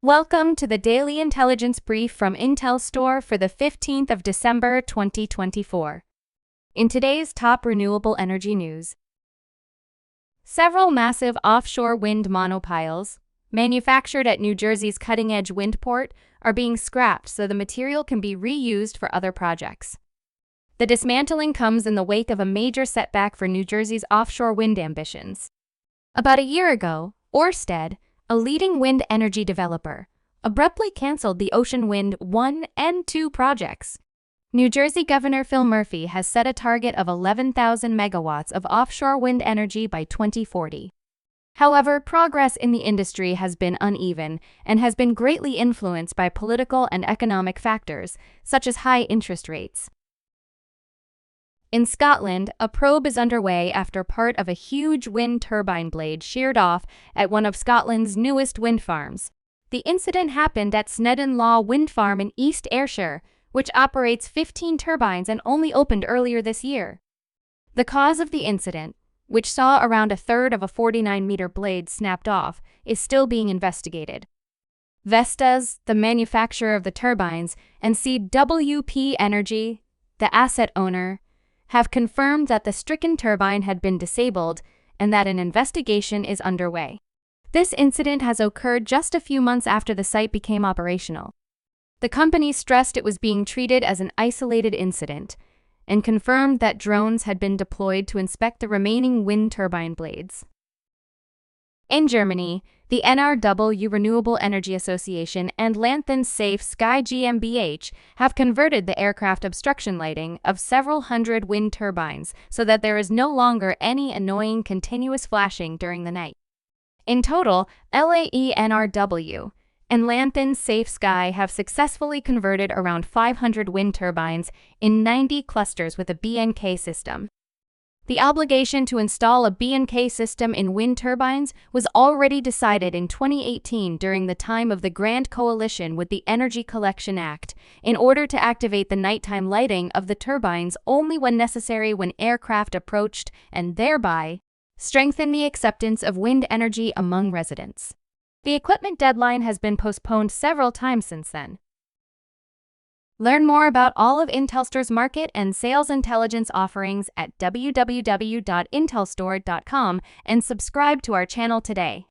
Welcome to the Daily Intelligence Brief from IntelStor for the 15th of December 2024. In today's top renewable energy news, several massive offshore wind monopiles, manufactured at New Jersey's cutting-edge wind port, are being scrapped so the material can be reused for other projects. The dismantling comes in the wake of a major setback for New Jersey's offshore wind ambitions. About a year ago, Ørsted, a leading wind energy developer, abruptly canceled the Ocean Wind 1 and 2 projects. New Jersey Governor Phil Murphy has set a target of 11,000 megawatts of offshore wind energy by 2040. However, progress in the industry has been uneven and has been greatly influenced by political and economic factors, such as high interest rates. In Scotland, a probe is underway after part of a huge wind turbine blade sheared off at one of Scotland's newest wind farms. The incident happened at Sneddon Law wind farm in East Ayrshire, which operates 15 turbines and only opened earlier this year. The cause of the incident, which saw around a third of a 49-meter blade snapped off, is still being investigated. Vestas, the manufacturer of the turbines, and CWP Energy, the asset owner, have confirmed that the stricken turbine had been disabled and that an investigation is underway. This incident has occurred just a few months after the site became operational. The company stressed it was being treated as an isolated incident and confirmed that drones had been deployed to inspect the remaining wind turbine blades. In Germany, the Erneuerbare Renewable Energy Association and Lanthan Safe Sky GmbH have converted the aircraft obstruction lighting of several hundred wind turbines so that there is no longer any annoying continuous flashing during the night. In total, LAENRW and Lanthan Safe Sky have successfully converted around 500 wind turbines in 90 clusters with a BNK system. The obligation to install a BNK system in wind turbines was already decided in 2018 during the time of the Grand Coalition with the Energy Collection Act, in order to activate the nighttime lighting of the turbines only when necessary when aircraft approached and thereby strengthen the acceptance of wind energy among residents. The equipment deadline has been postponed several times since then. Learn more about all of IntelStor's market and sales intelligence offerings at www.intelstor.com and subscribe to our channel today.